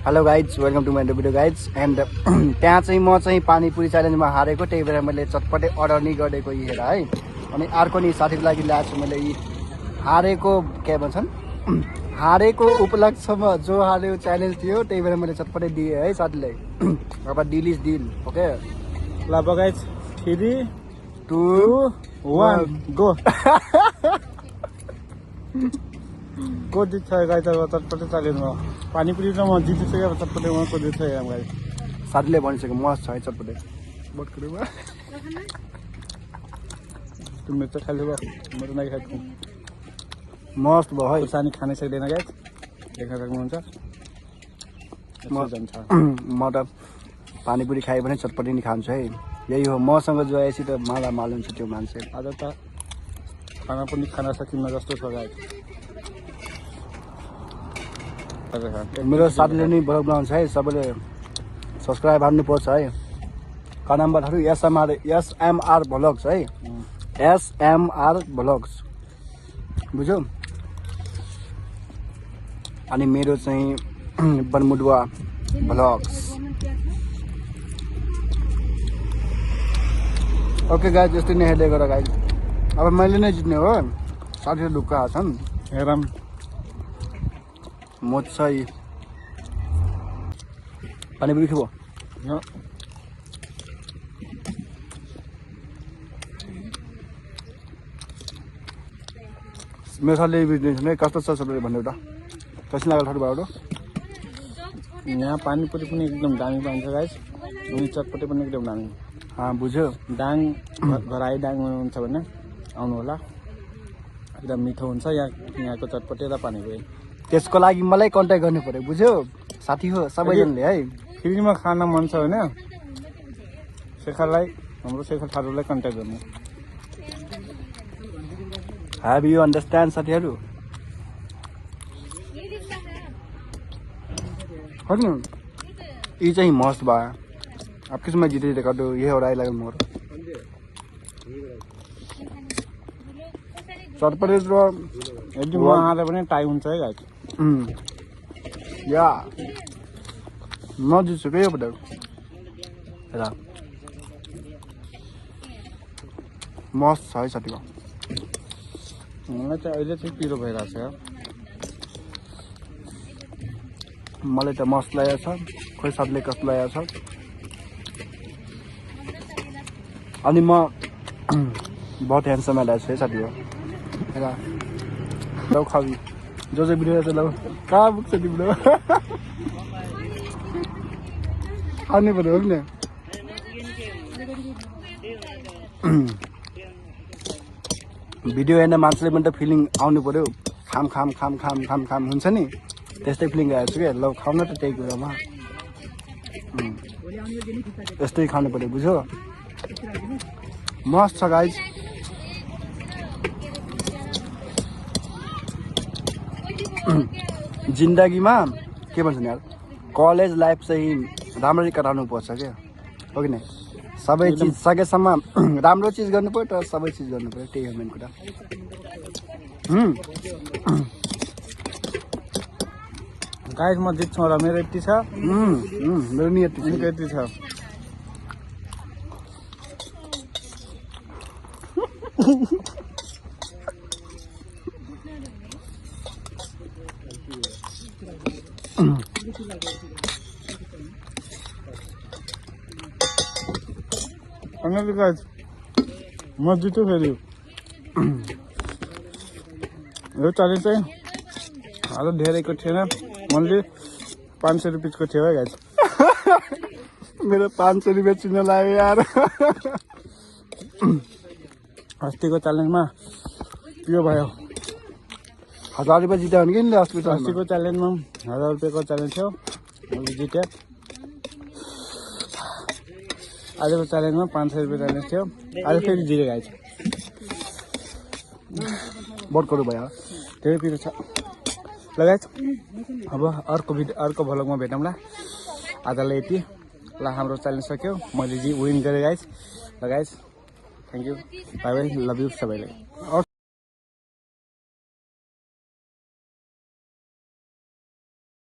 Hello guys, welcome to my video guys. And त्यहाँ चाहिँ म चाहिँ पानीपुरी च्यालेन्जमा हारेको, त्यही भएर मैले चटपटे अर्डर नै गरेको हेर है। अनि अर्को नि साथीको लागि ल्याएको छु मैले यी हारेको के भन्छन् हारेको उपलक्ष्यमा जो हार्यो च्यालेन्ज थियो, त्यही भएर मैले चटपटे दिएँ है साथीलाई। अब डिल इज डिल, ओके ल गाइज 3 2 1 गो को जित्छ गाइज। अब चटपटे च्यालेन्जमा पानीपुरी त म जितिसकेँ, अब चटपटेमा को जित्छ हेरौँ गाइज। साथीले भनिसक्यो मस्त छ है चटपटे बटकुरीमा। त्यो मिर्च खाले भयो, मेरो नै खाएको मस्त भयो है। सानी खानै सक्दैन गाइज, देख्न सक्नुहुन्छ। म त पानीपुरी खायो भने चटपटी नि खान्छु है। यही हो मसँग जो आएपछि त मालामाल हुन्छ त्यो मान्छे। आज त खाना पनि खान सकिन्न जस्तो छ गाइज। मेरो साथीले नि भ्लग बनाउँछ है, सबैले सब्सक्राइब हान्नुपर्छ है। का नम्बरहरू एसएमआर भ्लग्स है, एसएमआर भ्लग्स, बुझ्यौ। अनि मेरो चाहिँ बनमुडुवा भ्लग्स। ओके गाइज, यस्तै नै हेर्दै गर गाइज। अब मैले नै जित्ने हो, साथीहरू ढुक्क छन्। हेरौँ म चाहिँ पानीपुरी खाऊ। मेरो साथीले बिजनेस नै कस्तो छ सबैले भन्नु एउटा कस्तो लाग्यो थोरै भयो। यहाँ पानीपुरी पनि एकदम दामी पाइन्छ गाइज, अनि चटपटे पनि एकदम दामी। बुझ्यो। डाङ घराई डाङ हुनुहुन्छ भने आउनु होला, एकदम मिठो हुन्छ यहाँको चटपटे र पानीपुरी। त्यसको लागि मलाई कन्ट्याक्ट गर्नु पर्यो, बुझ्यो साथी हो सबैजनाले है। फ्रीमा खान मन छ भने शेखरलाई, हाम्रो शेखर थारूलाई कन्ट्याक्ट गर्नु। हेभ यु अन्डरस्ट्यान्ड साथीहरू? होइन यी चाहिँ मस्त भयो। अब किसमा जिते देखा दो, ये हो रहा है लगन मोर चटपटे र एकदम उहाँले पनि टाइम हुन्छ है गाइज। या नजित्छु क्या यो पटक हेर, मस्त छ है साथीको। मलाई चाहिँ अहिले चाहिँ पिरो भइरहेको छ। मलाई त मस्त लागेको छ, खोइ साथीले कस्तो लागेको छ। अनि म बहुत ह्यान्डसम आइरहेको छु है साथी हो। हेर लौ खाबी जो भिडियो रहेछ, लौ कहाँ पुग्छ तिम्रो खानु पर्यो हो नि। भिडियो हेर्ने मान्छेले पनि त फिलिङ आउनु पर्यो। खाम खाम खाम खाम खाम खाम हुन्छ नि, त्यस्तै फिलिङ आएको छु क्या। ल खाउँ न त त्यही कुरामा, यस्तै खानु पर्यो, बुझ्यो। मस्त छ गाइज। जिन्दगीमा के भन्छन् यार, कलेज लाइफ चाहिँ राम्ररी कटाउनु पर्छ क्या, हो कि नै। सबै चिज सकेसम्म राम्रो चिज गर्नु पर्यो, तर सबै चिज गर्नु पर्यो, त्यही हो मेन कुरा। गाइज म जित्छु र मेरो यति छ। मेरो नि यति छ। गाइज म जित्छु फेरि। यो च्यालेन्ज चाहिँ आज धेरैको थिएन, मैले 500 रुपियाँको थियो है गाइज। मेरो 500 रुपियाँ चिन्ह लाग्यो यार। अस्तिको च्यालेन्जमा त्यो भयो, 1000 रुपियाँ जित्यो भने कि अस्तिको च्यालेन्जमा 1000 रुपियाँको च्यालेन्ज थियो, मैले जितेँ। आजको च्यालेन्जमा 500 रुपियाँ च्यालेन्ज थियो, आज फेरि जिरे गाइज। बटकरु भयो, धेरै पिरो छ। ल गाइज, अब अर्को भ्लगमा भेटौँला। आजलाई यति। ल हाम्रो च्यालेन्ज सक्यो, मैले विन गरेँ गाइज। ल guys, thank you, by by, love you सबैलाई।